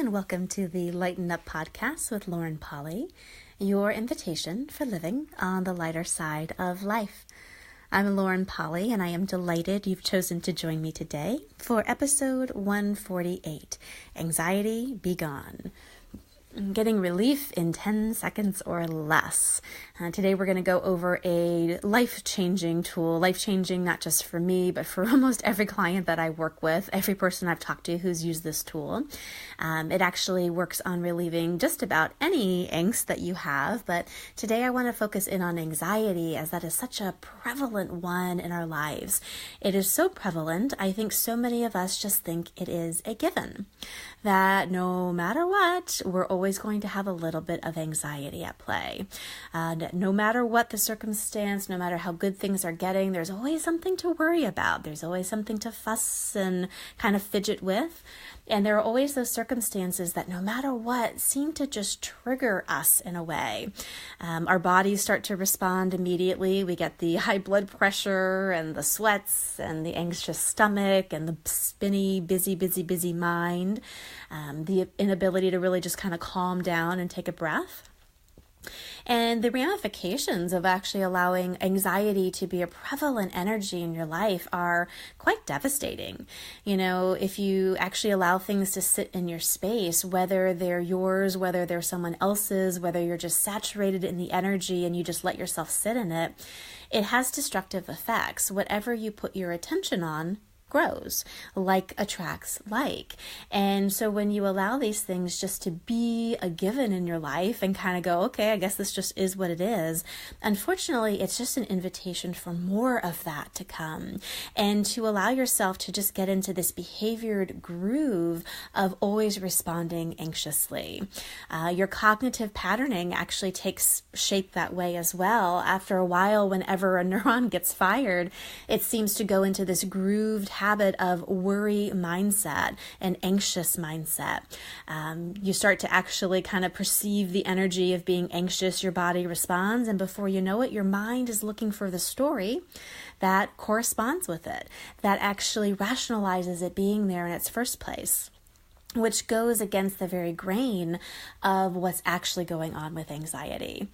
and welcome to the Lighten Up podcast with Lauren Polly, your invitation for living on the lighter side of life. I'm Lauren Polly, and I am delighted you've chosen to join me today for episode 148, Anxiety Be Gone. Getting relief in 10 seconds or less. Today we're going to go over a life-changing tool, life-changing not just for me, but for almost every client that I work with, every person I've talked to who's used this tool. It actually works on relieving just about any angst that you have, but today I want to focus in on anxiety as that is such a prevalent one in our lives. It is so prevalent, I think so many of us just think it is a given, that no matter what, we're always going to have a little bit of anxiety at play. No matter what the circumstance, no matter how good things are getting, there's always something to worry about. There's always something to fuss and kind of fidget with. And there are always those circumstances that no matter what seem to just trigger us in a way. Our bodies start to respond immediately. We get the high blood pressure and the sweats and the anxious stomach and the spinny, busy mind. The inability to really just kind of calm down and take a breath. And the ramifications of actually allowing anxiety to be a prevalent energy in your life are quite devastating. You know, if you actually allow things to sit in your space, whether they're yours, whether they're someone else's, whether you're just saturated in the energy and you just let yourself sit in it, it has destructive effects. Whatever you put your attention on grows, like attracts like. And so when you allow these things just to be a given in your life and kind of go, okay, I guess this just is what it is, unfortunately, it's just an invitation for more of that to come and to allow yourself to just get into this behaviored groove of always responding anxiously. Your cognitive patterning actually takes shape that way as well. After a while, whenever a neuron gets fired, it seems to go into this grooved habit of worry mindset and anxious mindset. You start to actually kind of perceive the energy of being anxious, your body responds, and before you know it, your mind is looking for the story that corresponds with it, that actually rationalizes it being there in its first place, which goes against the very grain of what's actually going on with anxiety.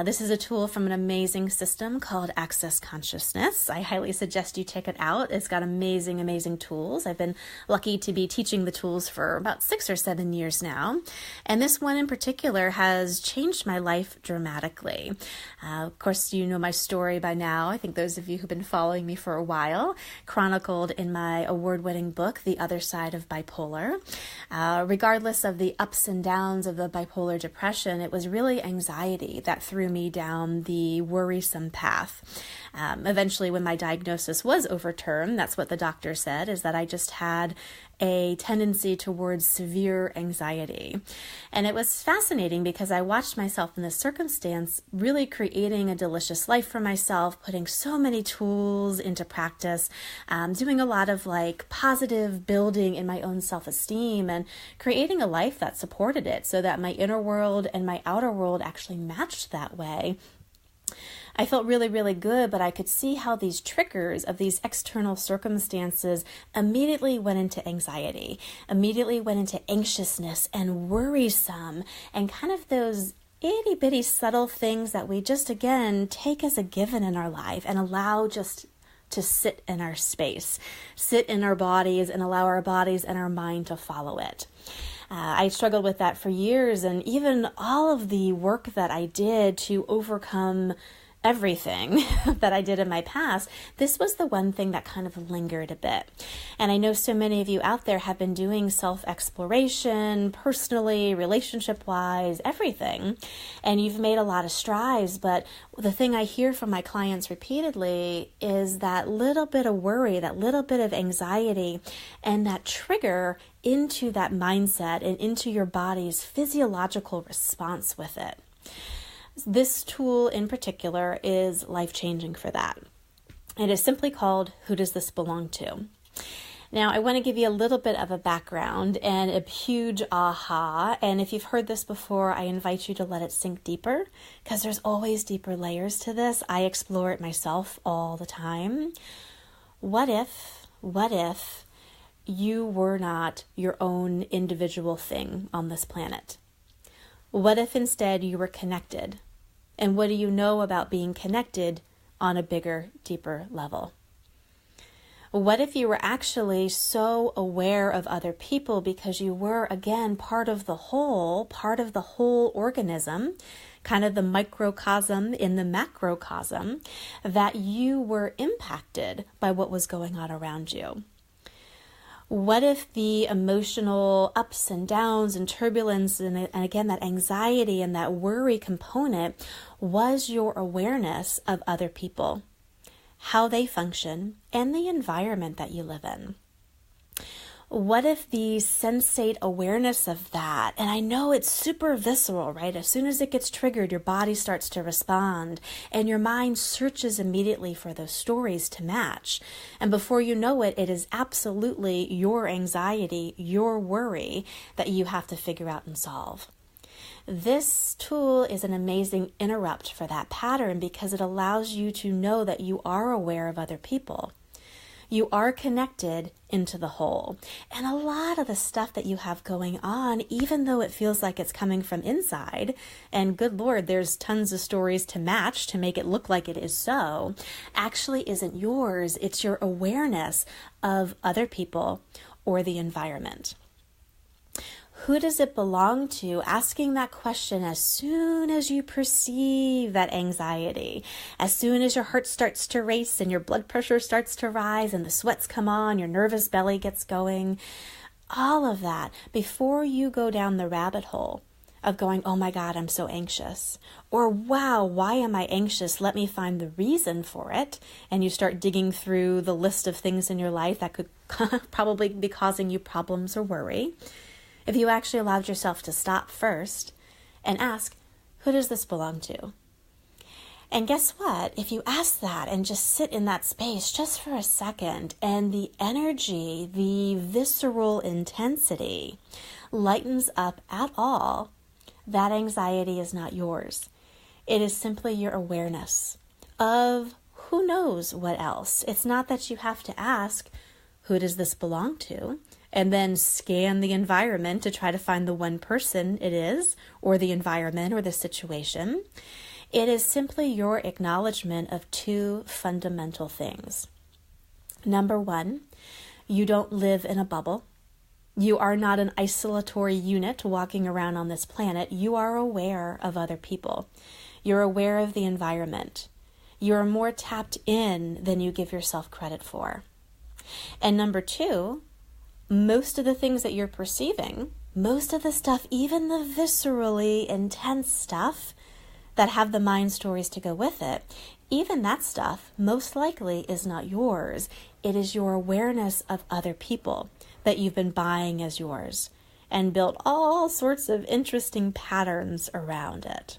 This is a tool from an amazing system called Access Consciousness. I highly suggest you check it out. It's got amazing tools. I've been lucky to be teaching the tools for about 6 or 7 years now. And this one in particular has changed my life dramatically. Of course, you know my story by now. I think those of you who've been following me for a while, chronicled in my award-winning book, The Other Side of Bipolar. Regardless of the ups and downs of the bipolar depression, it was really anxiety that threw me down the worrisome path. Eventually, when my diagnosis was overturned, that's what the doctor said, is that I just had a tendency towards severe anxiety. And it was fascinating because I watched myself in this circumstance really creating a delicious life for myself, putting so many tools into practice, doing a lot of positive building in my own self-esteem and creating a life that supported it so that my inner world and my outer world actually matched that way. I felt really good, but I could see how these triggers of these external circumstances immediately went into anxiety, immediately went into anxiousness and worrisome, and kind of those itty bitty subtle things that we just, again, take as a given in our life and allow just to sit in our space, sit in our bodies and allow our bodies and our mind to follow it. I struggled with that for years, and even all of the work that I did to overcome everything that I did in my past, this was the one thing that kind of lingered a bit. And I know so many of you out there have been doing self-exploration, personally, relationship-wise, everything, and you've made a lot of strides, but the thing I hear from my clients repeatedly is that little bit of worry, that little bit of anxiety, and that trigger into that mindset and into your body's physiological response with it. This tool in particular is life-changing for that. It is simply called Who Does This Belong To? Now, I want to give you a little bit of a background and a huge aha. And if you've heard this before, I invite you to let it sink deeper because there's always deeper layers to this. I explore it myself all the time. What if you were not your own individual thing on this planet? What if instead you were connected? And what do you know about being connected on a bigger, deeper level? What if you were actually so aware of other people because you were, again, part of the whole organism, kind of the microcosm in the macrocosm, that you were impacted by what was going on around you? What if the emotional ups and downs and turbulence and again, that anxiety and that worry component was your awareness of other people, how they function, and the environment that you live in? What if the sensate awareness of that, and I know it's super visceral, right? As soon as it gets triggered, your body starts to respond and your mind searches immediately for those stories to match. And before you know it, it is absolutely your anxiety, your worry that you have to figure out and solve. This tool is an amazing interrupt for that pattern because it allows you to know that you are aware of other people. You are connected into the whole. And a lot of the stuff that you have going on, even though it feels like it's coming from inside, and good Lord, there's tons of stories to match to make it look like it is so, actually isn't yours. It's your awareness of other people or the environment. Who does it belong to? Asking that question as soon as you perceive that anxiety, as soon as your heart starts to race and your blood pressure starts to rise and the sweats come on, your nervous belly gets going, all of that before you go down the rabbit hole of going, oh my God, I'm so anxious. Or wow, why am I anxious? Let me find the reason for it. And you start digging through the list of things in your life that could probably be causing you problems or worry. If you actually allowed yourself to stop first and ask, who does this belong to? And guess what? If you ask that and just sit in that space just for a second, and the energy, the visceral intensity lightens up at all, that anxiety is not yours. It is simply your awareness of who knows what else. It's not that you have to ask, who does this belong to? And then scan the environment to try to find the one person it is, or the environment or the situation. It is simply your acknowledgement of two fundamental things. Number one, you don't live in a bubble. You are not an isolatory unit walking around on this planet. You are aware of other people. You're aware of the environment. You're more tapped in than you give yourself credit for. And number two, most of the things that you're perceiving, most of the stuff, even the viscerally intense stuff that have the mind stories to go with it, even that stuff most likely is not yours. It is your awareness of other people that you've been buying as yours and built all sorts of interesting patterns around it.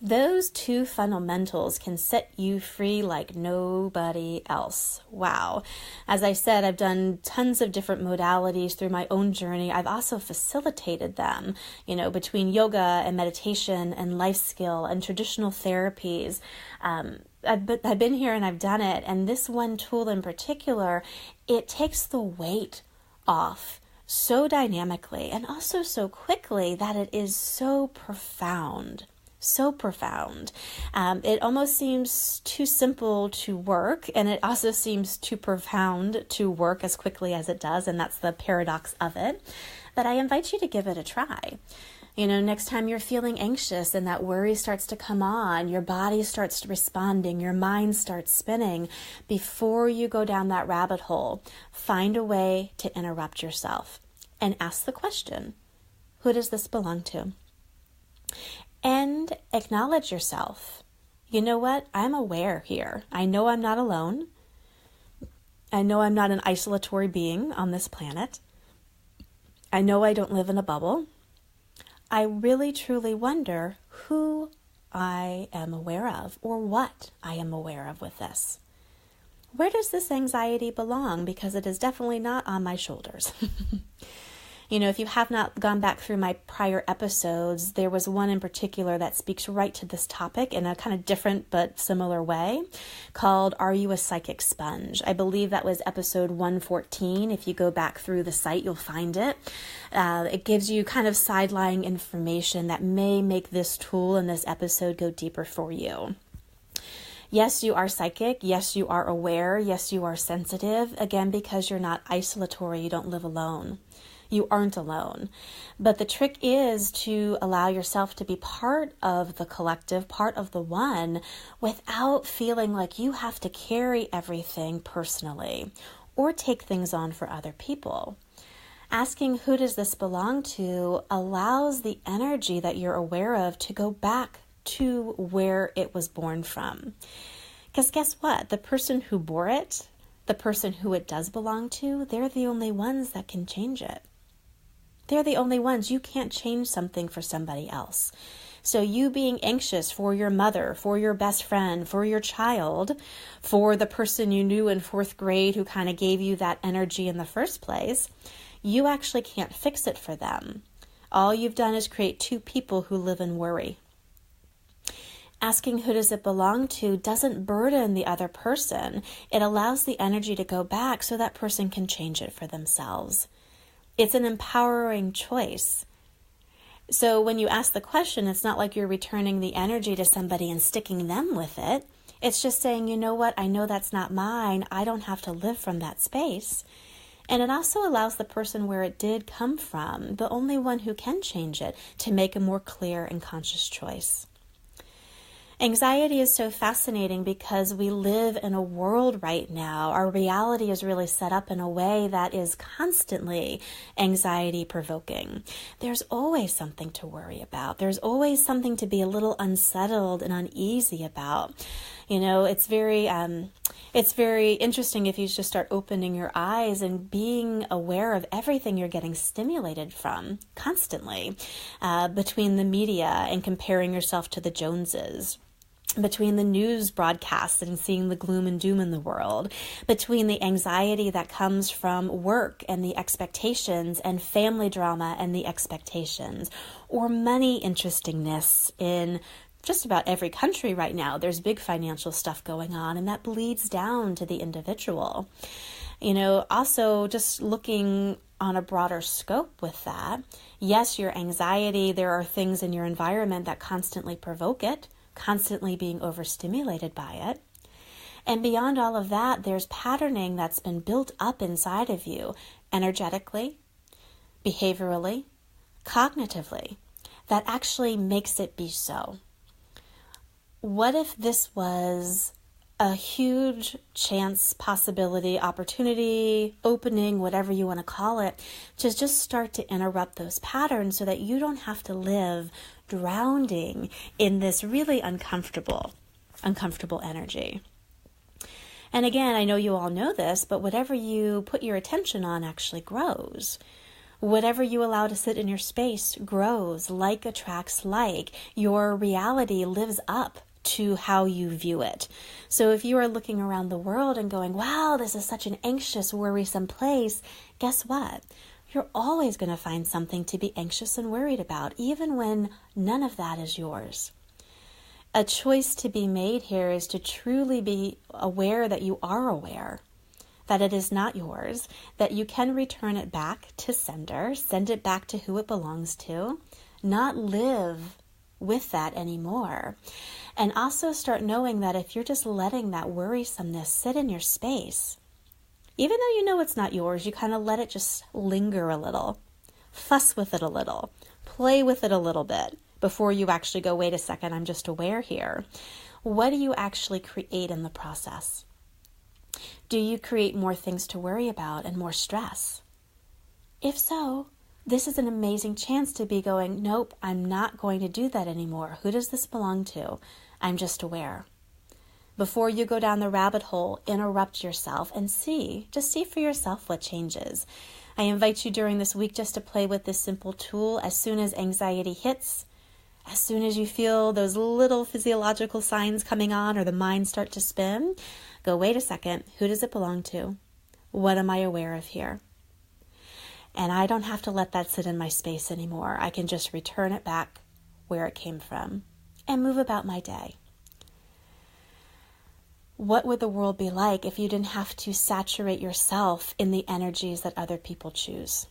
Those two fundamentals can set you free like nobody else. Wow. As I said, I've done tons of different modalities through my own journey. I've also facilitated them, between yoga and meditation and life skill and traditional therapies. I've been here and I've done it. And this one tool in particular, it takes the weight off so dynamically and also so quickly that it is so profound. So profound. It almost seems too simple to work, and it also seems too profound to work as quickly as it does, and that's the paradox of it. But I invite you to give it a try. Next time you're feeling anxious and that worry starts to come on, your body starts responding, your mind starts spinning, before you go down that rabbit hole, find a way to interrupt yourself and ask the question, who does this belong to? And acknowledge yourself. You know what? I'm aware here. I know I'm not alone. I know I'm not an isolatory being on this planet. I know I don't live in a bubble. I really truly wonder who I am aware of or what I am aware of with this. Where does this anxiety belong? Because it is definitely not on my shoulders. If you have not gone back through my prior episodes, there was one in particular that speaks right to this topic in a kind of different but similar way, called Are You a Psychic Sponge? I believe that was episode 114. If you go back through the site, you'll find it. It gives you kind of sideline information that may make this tool in this episode go deeper for you. Yes, you are psychic. Yes, you are aware. Yes, you are sensitive. Again, because you're not isolatory, you don't live alone. You aren't alone. But the trick is to allow yourself to be part of the collective, part of the one, without feeling like you have to carry everything personally or take things on for other people. Asking who does this belong to allows the energy that you're aware of to go back to where it was born from. Because guess what? The person who bore it, the person who it does belong to, they're the only ones that can change it. They're the only ones. You can't change something for somebody else. So you being anxious for your mother, for your best friend, for your child, for the person you knew in 4th grade who kind of gave you that energy in the first place, you actually can't fix it for them. All you've done is create 2 people who live in worry. Asking who does it belong to doesn't burden the other person. It allows the energy to go back so that person can change it for themselves. It's an empowering choice. So when you ask the question, it's not like you're returning the energy to somebody and sticking them with it. It's just saying, you know what, I know that's not mine. I don't have to live from that space. And it also allows the person where it did come from, the only one who can change it, to make a more clear and conscious choice. Anxiety is so fascinating because we live in a world right now. Our reality is really set up in a way that is constantly anxiety provoking. There's always something to worry about. There's always something to be a little unsettled and uneasy about. It's very interesting if you just start opening your eyes and being aware of everything you're getting stimulated from constantly, between the media and comparing yourself to the Joneses, between the news broadcasts and seeing the gloom and doom in the world, between the anxiety that comes from work and the expectations and family drama and the expectations, or money interestingness in just about every country right now. There's big financial stuff going on, and that bleeds down to the individual. Also just looking on a broader scope with that. Yes, your anxiety, there are things in your environment that constantly provoke it, constantly being overstimulated by it. And beyond all of that, there's patterning that's been built up inside of you, energetically, behaviorally, cognitively, that actually makes it be so. What if this was a huge chance, possibility, opportunity, opening, whatever you want to call it, to just start to interrupt those patterns so that you don't have to live drowning in this really uncomfortable energy. And again, I know you all know this, but whatever you put your attention on actually grows. Whatever you allow to sit in your space grows. Like attracts like. Your reality lives up to how you view it. So if you are looking around the world and going, wow, this is such an anxious, worrisome place, guess what? You're always going to find something to be anxious and worried about, even when none of that is yours. A choice to be made here is to truly be aware that you are aware, that it is not yours, that you can return it back to sender, send it back to who it belongs to, not live with that anymore. And also start knowing that if you're just letting that worrisomeness sit in your space, even though you know it's not yours, you kind of let it just linger a little, fuss with it a little, play with it a little bit before you actually go, wait a second, I'm just aware here. What do you actually create in the process? Do you create more things to worry about and more stress? If so, this is an amazing chance to be going, nope, I'm not going to do that anymore. Who does this belong to? I'm just aware. Before you go down the rabbit hole, interrupt yourself and just see for yourself what changes. I invite you during this week just to play with this simple tool. As soon as anxiety hits, as soon as you feel those little physiological signs coming on or the mind start to spin, go, wait a second, who does it belong to? What am I aware of here? And I don't have to let that sit in my space anymore. I can just return it back where it came from and move about my day. What would the world be like if you didn't have to saturate yourself in the energies that other people choose?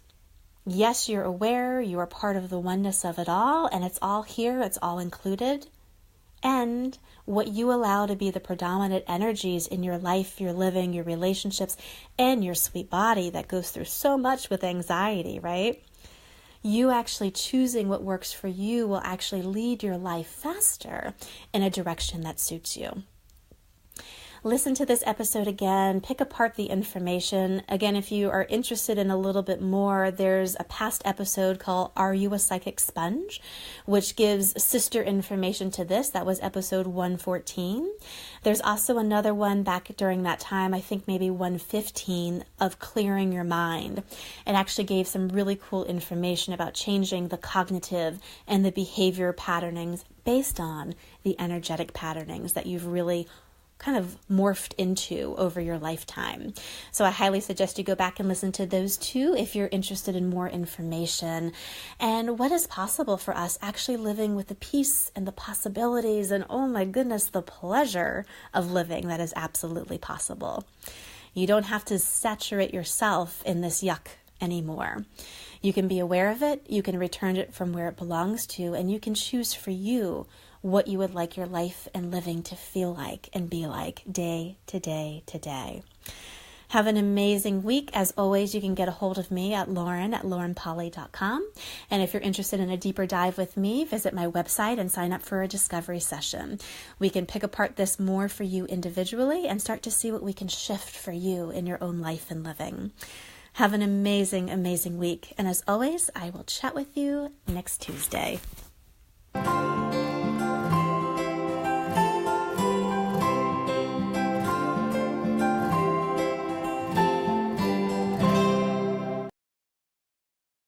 Yes, you're aware, you are part of the oneness of it all, and it's all here, it's all included. And what you allow to be the predominant energies in your life, your living, your relationships, and your sweet body that goes through so much with anxiety, right? You actually choosing what works for you will actually lead your life faster in a direction that suits you. Listen to this episode again, pick apart the information. Again, if you are interested in a little bit more, there's a past episode called Are You a Psychic Sponge?, which gives sister information to this. That was episode 114. There's also another one back during that time, I think maybe 115, of Clearing Your Mind. It actually gave some really cool information about changing the cognitive and the behavior patternings based on the energetic patternings that you've really kind of morphed into over your lifetime. So I highly suggest you go back and listen to those two if you're interested in more information and what is possible for us actually living with the peace and the possibilities and, oh my goodness, the pleasure of living that is absolutely possible. You don't have to saturate yourself in this yuck anymore. You can be aware of it, you can return it from where it belongs to, and you can choose for you what you would like your life and living to feel like and be like day to day to day. Have an amazing week. As always, you can get a hold of me at laurenpolly.com. And if you're interested in a deeper dive with me, visit my website and sign up for a discovery session. We can pick apart this more for you individually and start to see what we can shift for you in your own life and living. Have an amazing, amazing week. And as always, I will chat with you next Tuesday.